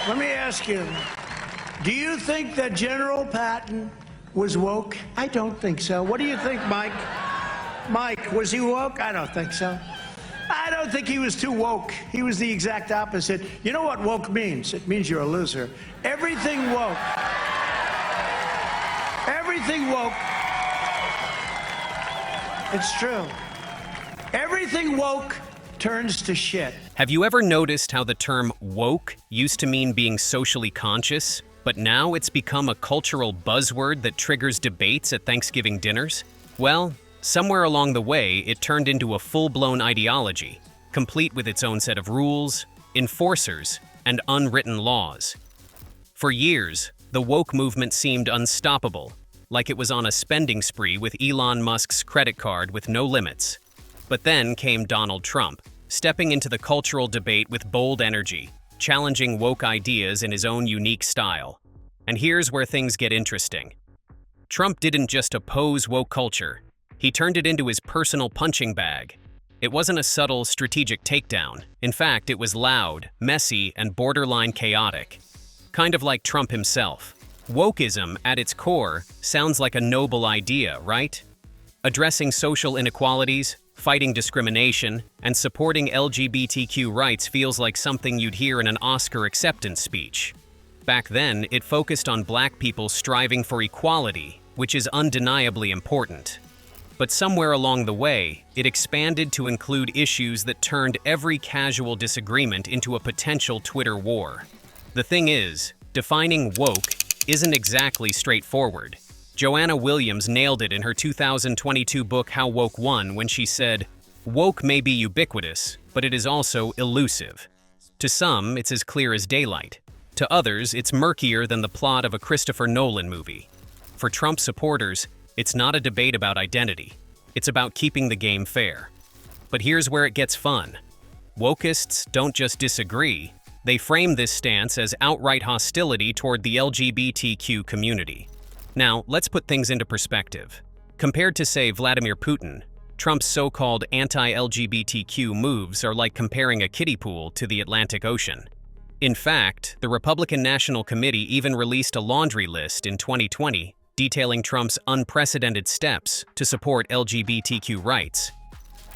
Let me ask you, do you think that General Patton was woke? I don't think so. What do you think, Mike? Mike, was he woke? I don't think so. I don't think he was too woke. He was the exact opposite. You know what woke means? It means you're a loser. Everything woke. Everything woke. It's true. Everything woke turns to shit. Have you ever noticed how the term woke used to mean being socially conscious, but now it's become a cultural buzzword that triggers debates at Thanksgiving dinners? Well, somewhere along the way, it turned into a full-blown ideology, complete with its own set of rules, enforcers, and unwritten laws. For years, the woke movement seemed unstoppable, like it was on a spending spree with Elon Musk's credit card with no limits. But then came Donald Trump, stepping into the cultural debate with bold energy, challenging woke ideas in his own unique style. And here's where things get interesting. Trump didn't just oppose woke culture, he turned it into his personal punching bag. It wasn't a subtle, strategic takedown. In fact, it was loud, messy, and borderline chaotic. Kind of like Trump himself. Wokeism, at its core, sounds like a noble idea, right? Addressing social inequalities, fighting discrimination, and supporting LGBTQ rights feels like something you'd hear in an Oscar acceptance speech. Back then, it focused on Black people striving for equality, which is undeniably important. But somewhere along the way, it expanded to include issues that turned every casual disagreement into a potential Twitter war. The thing is, defining woke isn't exactly straightforward. Joanna Williams nailed it in her 2022 book How Woke Won when she said, "Woke may be ubiquitous, but it is also elusive. To some, it's as clear as daylight. To others, it's murkier than the plot of a Christopher Nolan movie." For Trump supporters, it's not a debate about identity. It's about keeping the game fair. But here's where it gets fun. Wokeists don't just disagree, they frame this stance as outright hostility toward the LGBTQ community. Now, let's put things into perspective. Compared to, say, Vladimir Putin, Trump's so-called anti-LGBTQ moves are like comparing a kiddie pool to the Atlantic Ocean. In fact, the Republican National Committee even released a laundry list in 2020 detailing Trump's unprecedented steps to support LGBTQ rights.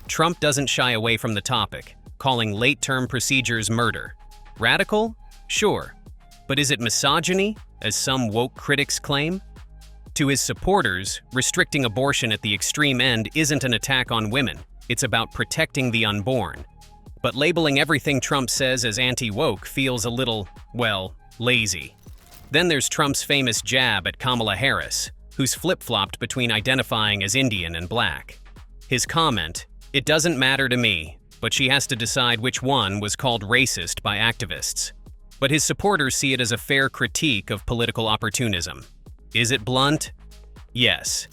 Trump doesn't shy away from the topic, calling late-term procedures murder. Radical? Sure. But is it misogyny, as some woke critics claim? To his supporters, restricting abortion at the extreme end isn't an attack on women. It's about protecting the unborn. But labeling everything Trump says as anti-woke feels a little, well, lazy. Then there's Trump's famous jab at Kamala Harris, who's flip-flopped between identifying as Indian and Black. His comment, "It doesn't matter to me, but she has to decide which one," was called racist by activists. But his supporters see it as a fair critique of political opportunism. Is it blunt? Yes.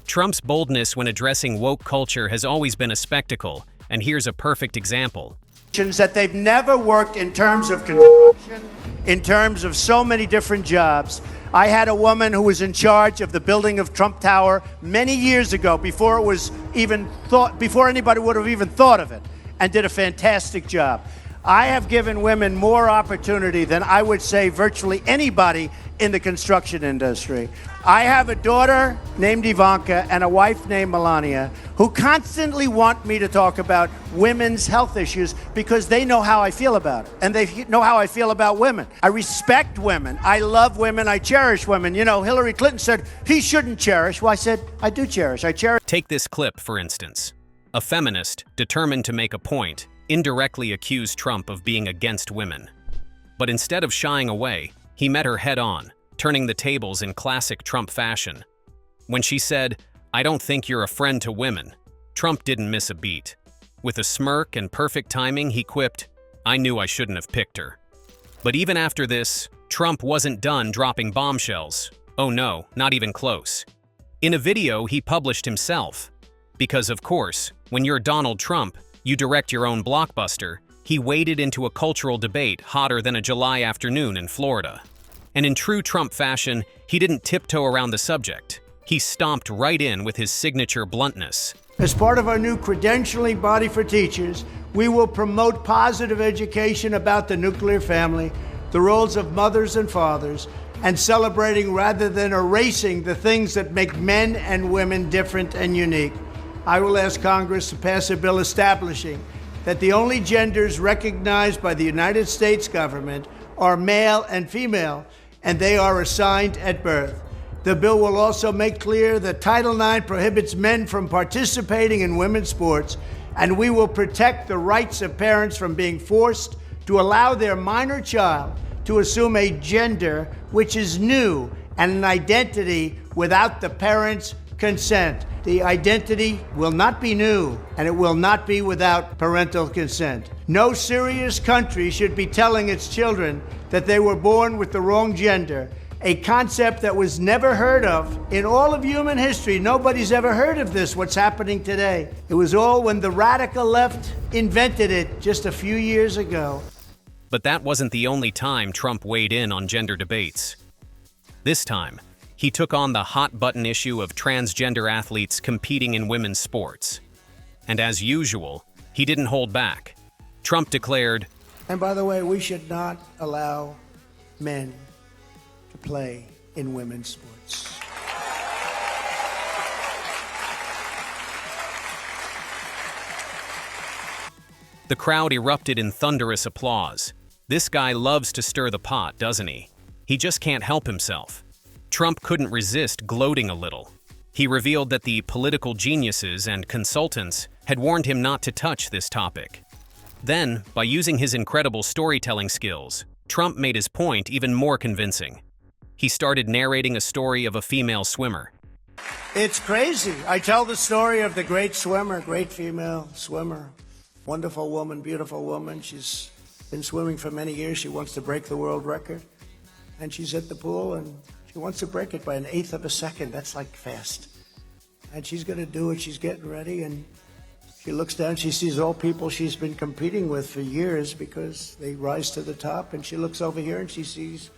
Trump's boldness when addressing woke culture has always been a spectacle, and here's a perfect example. That they've never worked in terms of construction, in terms of so many different jobs. I had a woman who was in charge of the building of Trump Tower many years ago, before it was even thought, before anybody would have even thought of it, and did a fantastic job. I have given women more opportunity than I would say virtually anybody in the construction industry. I have a daughter named Ivanka and a wife named Melania who constantly want me to talk about women's health issues because they know how I feel about it, and they know how I feel about women. I respect women. I love women. I cherish women. You know, Hillary Clinton said he shouldn't cherish. Well, I said I do cherish. I cherish. Take this clip, for instance. A feminist, determined to make a point, indirectly accused Trump of being against women. But instead of shying away, he met her head-on, turning the tables in classic Trump fashion. When she said, "I don't think you're a friend to women," Trump didn't miss a beat. With a smirk and perfect timing, he quipped, "I knew I shouldn't have picked her." But even after this, Trump wasn't done dropping bombshells. Oh no, not even close. In a video he published himself. Because of course, when you're Donald Trump, you direct your own blockbuster, he waded into a cultural debate hotter than a July afternoon in Florida. And in true Trump fashion, he didn't tiptoe around the subject. He stomped right in with his signature bluntness. As part of our new credentialing body for teachers, we will promote positive education about the nuclear family. the roles of mothers and fathers, and celebrating rather than erasing the things that make men and women different and unique. I will ask Congress to pass a bill establishing that the only genders recognized by the United States government are male and female, and they are assigned at birth. The bill will also make clear that Title IX prohibits men from participating in women's sports, and we will protect the rights of parents from being forced to allow their minor child to assume a gender which is new and an identity without the parents' consent. The identity will not be new, and it will not be without parental consent. No serious country should be telling its children that they were born with the wrong gender, a concept that was never heard of in all of human history. Nobody's ever heard of this, what's happening today. It was all when the radical left invented it just a few years ago. But that wasn't the only time Trump weighed in on gender debates. This time, he took on the hot-button issue of transgender athletes competing in women's sports. And as usual, he didn't hold back. Trump declared, And by the way, we should not allow men to play in women's sports. The crowd erupted in thunderous applause. This guy loves to stir the pot, doesn't he? He just can't help himself. Trump couldn't resist gloating a little. He revealed that the political geniuses and consultants had warned him not to touch this topic. Then, by using his incredible storytelling skills, Trump made his point even more convincing. He started narrating a story of a female swimmer. It's crazy. I tell the story of the great swimmer, great female swimmer, wonderful woman, beautiful woman. She's been swimming for many years. She wants to break the world record. And she's at the pool and she wants to break it by an eighth of a second. That's like fast. And she's going to do it. She's getting ready. And she looks down. She sees all people she's been competing with for years because they rise to the top. And she looks over here and she sees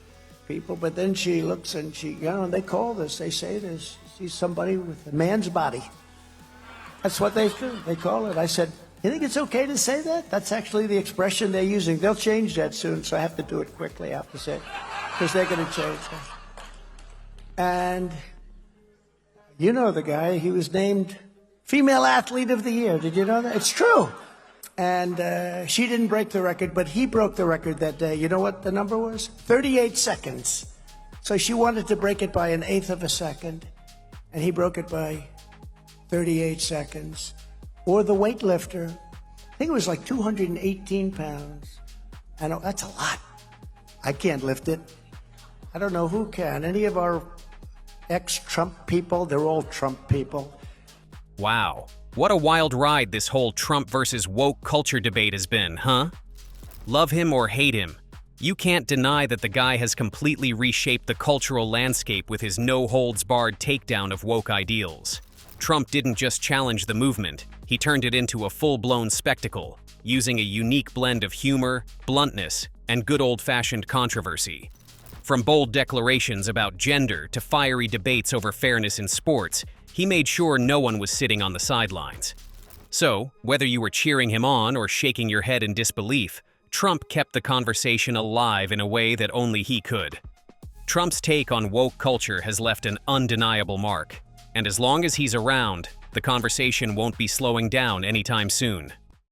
people. But then she looks and and they call this, they say this. She sees somebody with a man's body. That's what they do. They call it. I said, you think it's okay to say that? That's actually the expression they're using. They'll change that soon, so I have to do it quickly. I have to say it, because they're going to change that. And you know the guy. He was named Female Athlete of the Year. Did you know that? It's true. And she didn't break the record, but he broke the record that day. You know what the number was? 38 seconds. So she wanted to break it by an eighth of a second, and he broke it by 38 seconds. Or the weightlifter, I think it was like 218 pounds. I know, that's a lot. I can't lift it. I don't know who can. Any of our ex-Trump people, they're all Trump people. Wow, what a wild ride this whole Trump versus woke culture debate has been, huh? Love him or hate him, you can't deny that the guy has completely reshaped the cultural landscape with his no-holds-barred takedown of woke ideals. Trump didn't just challenge the movement, he turned it into a full-blown spectacle, using a unique blend of humor, bluntness, and good old-fashioned controversy. From bold declarations about gender to fiery debates over fairness in sports, he made sure no one was sitting on the sidelines. So, whether you were cheering him on or shaking your head in disbelief, Trump kept the conversation alive in a way that only he could. Trump's take on woke culture has left an undeniable mark, and as long as he's around, the conversation won't be slowing down anytime soon.